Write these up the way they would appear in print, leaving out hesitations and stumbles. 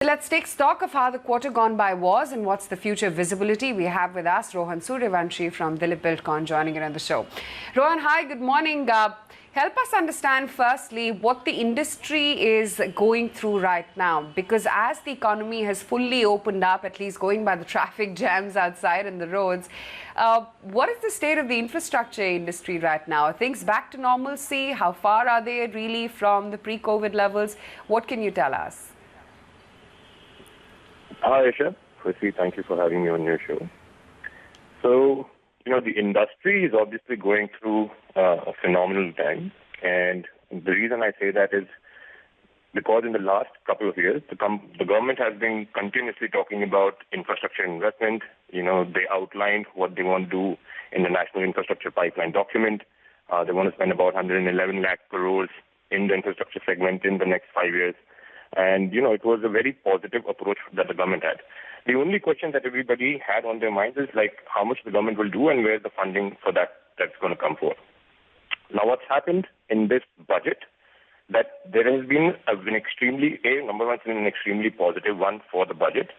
Let's take stock of how the quarter gone by was and what's the future visibility. We have with us Rohan Suryavanshi from Dilip Buildcon joining in on the show. Rohan, hi, good morning. Help us understand firstly what the industry is going through right now, because as the economy has fully opened up, at least going by the traffic jams outside and the roads, what is the state of the infrastructure industry right now? Are things back to normalcy? How far are they really from the pre-COVID levels? What can you tell us? Hi, Aisha. Firstly, thank you for having me on your show. So, the industry is obviously going through a phenomenal time. And the reason I say that is because in the last couple of years, the government has been continuously talking about infrastructure investment. They outlined what they want to do in the National Infrastructure Pipeline document. They want to spend about 111 lakh crores in the infrastructure segment in the next 5 years. And, it was a very positive approach that the government had. The only question that everybody had on their minds is how much the government will do and where the funding for that's going to come for. Now, what's happened in this budget, that there has been an extremely positive one for the budget.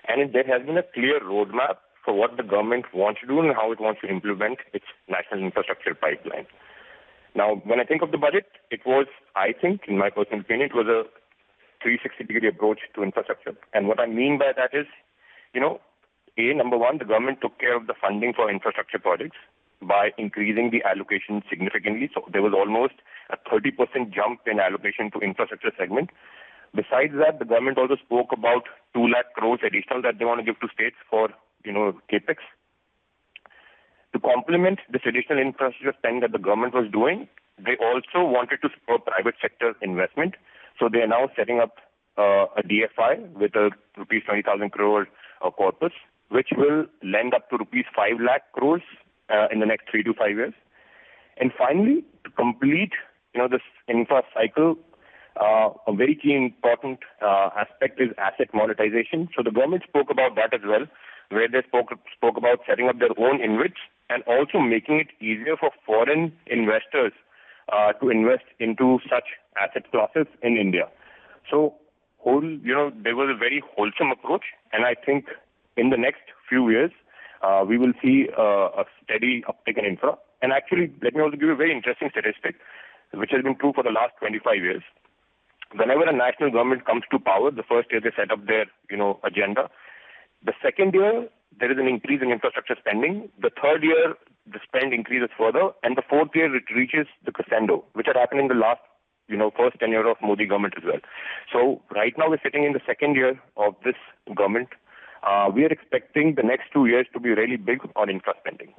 And there has been a clear roadmap for what the government wants to do and how it wants to implement its national infrastructure pipeline. Now, when I think of the budget, it was, I think, in my personal opinion, it was a 360-degree approach to infrastructure. And what I mean by that is, number one, the government took care of the funding for infrastructure projects by increasing the allocation significantly. So there was almost a 30% jump in allocation to infrastructure segment. Besides that, the government also spoke about 2 lakh crores additional that they want to give to states for, capex. To complement this additional infrastructure spend that the government was doing, they also wanted to support private sector investment. So they are now setting up a DFI with a rupees 20,000 crore corpus, which will lend up to rupees 5 lakh crores in the next 3 to 5 years. And finally, to complete, this infra cycle, a very key important aspect is asset monetization. So the government spoke about that as well, where they spoke about setting up their own InvITs and also making it easier for foreign investors to invest into such asset classes in India. So, there was a very wholesome approach, and I think in the next few years, we will see a steady uptick in infra. And actually, let me also give you a very interesting statistic, which has been true for the last 25 years. Whenever a national government comes to power, the first year they set up their, agenda. The second year, there is an increase in infrastructure spending. The third year, the spend increases further. And the fourth year, it reaches the crescendo, which had happened in the last, first tenure of Modi government as well. So right now, we're sitting in the second year of this government. We are expecting the next 2 years to be really big on infra spending.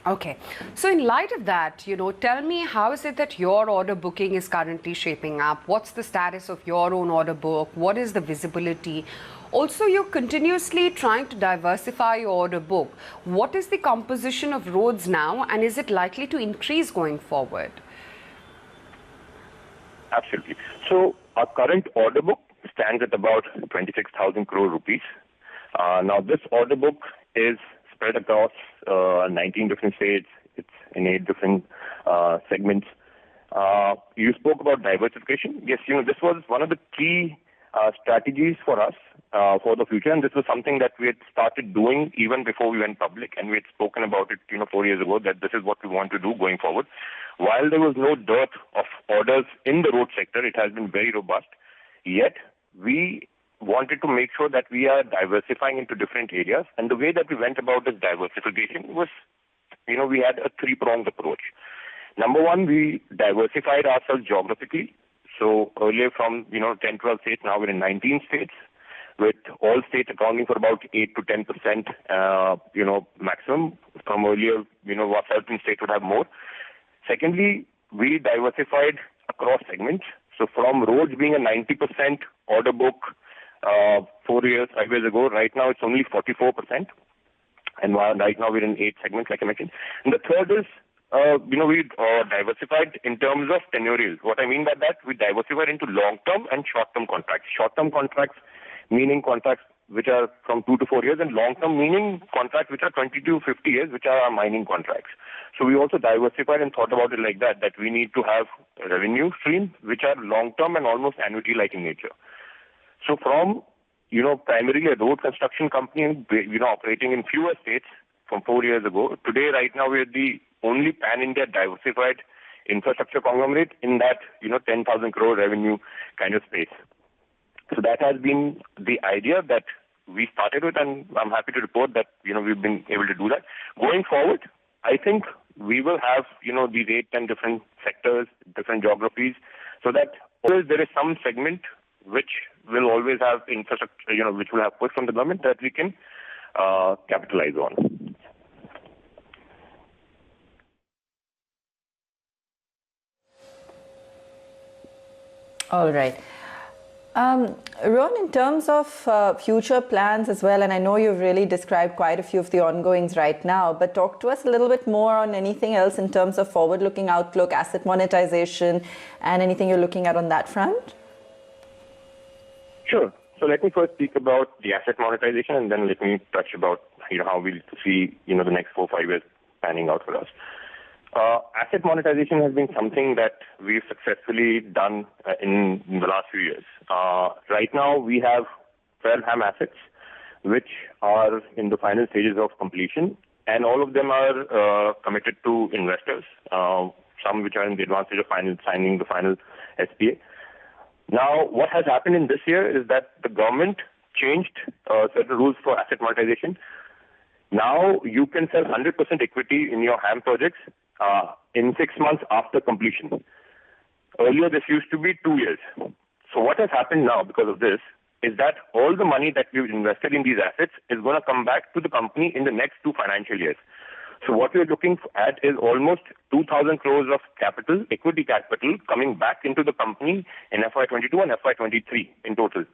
Okay. So in light of that, tell me, how is it that your order booking is currently shaping up? What's the status of your own order book? What is the visibility? Also, you're continuously trying to diversify your order book. What is the composition of roads now, and is it likely to increase going forward? Absolutely. So our current order book stands at about 26,000 crore rupees. Now, this order book is spread across 19 different states. It's in 8 different segments. You spoke about diversification. Yes, this was one of the key strategies for us for the future, and this was something that we had started doing even before we went public, and we had spoken about it 4 years ago, that this is what we want to do going forward. While there was no dearth of orders in the road sector, it has been very robust, yet we wanted to make sure that we are diversifying into different areas. And the way that we went about this diversification was, we had a 3-pronged approach. Number one, we diversified ourselves geographically. So earlier from, 10, 12 states, now we're in 19 states, with all states accounting for about 8 to 10%, maximum. From earlier, certain states would have more. Secondly, we diversified across segments. So from roads being a 90% order book 5 years ago, right now it's only 44%. And right now we're in 8 segments, like I mentioned. And the third is, we diversified in terms of tenurial. What I mean by that, we diversified into long-term and short-term contracts. Short-term contracts meaning contracts which are from 2 to 4 years, and long-term meaning contracts which are 20 to 50 years, which are our mining contracts. So we also diversified and thought about it like that we need to have revenue streams which are long-term and almost annuity-like in nature. So from, primarily a road construction company, operating in fewer states from 4 years ago, today, right now, we're the only pan-India diversified infrastructure conglomerate in that, 10,000 crore revenue kind of space. So that has been the idea that we started with, and I'm happy to report that, we've been able to do that. Going forward, I think we will have, these 8-10 different sectors, different geographies, so that always there is some segment which will always have infrastructure, which will have push from the government that we can capitalize on. All right. Rohan, in terms of future plans as well, and I know you've really described quite a few of the ongoings right now, but talk to us a little bit more on anything else in terms of forward-looking outlook, asset monetization, and anything you're looking at on that front? Sure. So let me first speak about the asset monetization, and then let me touch about how we'll see the next 4-5 years panning out for us. Asset monetization has been something that we've successfully done in the last few years. Right now, we have 12 HAM assets, which are in the final stages of completion, and all of them are committed to investors, some which are in the advanced stage of signing the final SPA. Now, what has happened in this year is that the government changed certain rules for asset monetization. Now, you can sell 100% equity in your HAM projects in 6 months after completion. Earlier, this used to be 2 years. So what has happened now because of this is that all the money that we've invested in these assets is going to come back to the company in the next 2 financial years. So what we're looking at is almost 2,000 crores of capital, equity capital, coming back into the company in FY22 and FY23 in total.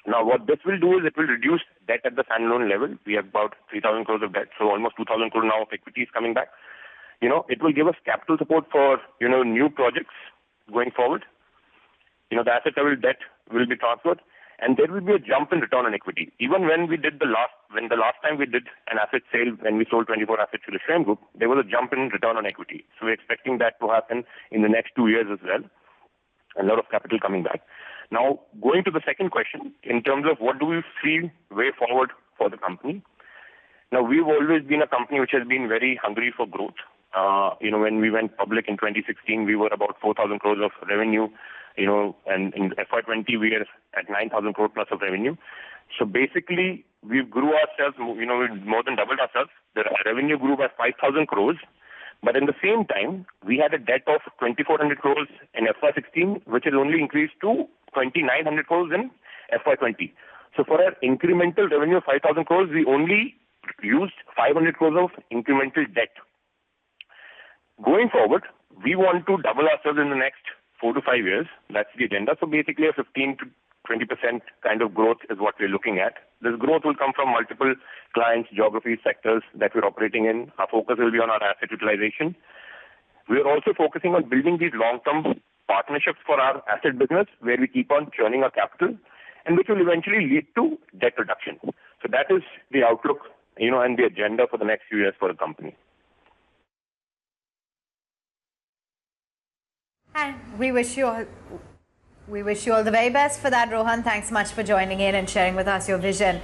Now, what this will do is it will reduce debt at the standalone level. We have about 3,000 crores of debt, so almost 2,000 crores now of equity is coming back. It will give us capital support for, new projects going forward. The asset level debt will be transferred, and there will be a jump in return on equity. Even when the last time we did an asset sale, when we sold 24 assets to the Shrem Group, there was a jump in return on equity. So we're expecting that to happen in the next 2 years as well. A lot of capital coming back. Now, going to the second question, in terms of what do we see way forward for the company? Now, we've always been a company which has been very hungry for growth. When we went public in 2016, we were about 4,000 crores of revenue, and in FY20, we are at 9,000 crores plus of revenue. So basically, we grew ourselves, we more than doubled ourselves. The revenue grew by 5,000 crores. But in the same time, we had a debt of 2,400 crores in FY16, which has only increased to 2,900 crores in FY20. So for our incremental revenue of 5,000 crores, we only used 500 crores of incremental debt. Going forward, we want to double ourselves in the next 4 to 5 years. That's the agenda. So basically a 15 to 20% kind of growth is what we're looking at. This growth will come from multiple clients, geographies, sectors that we're operating in. Our focus will be on our asset utilization. We're also focusing on building these long-term partnerships for our asset business where we keep on churning our capital and which will eventually lead to debt reduction. So that is the outlook, and the agenda for the next few years for the company. And we wish you all the very best for that, Rohan. Thanks much for joining in and sharing with us your vision.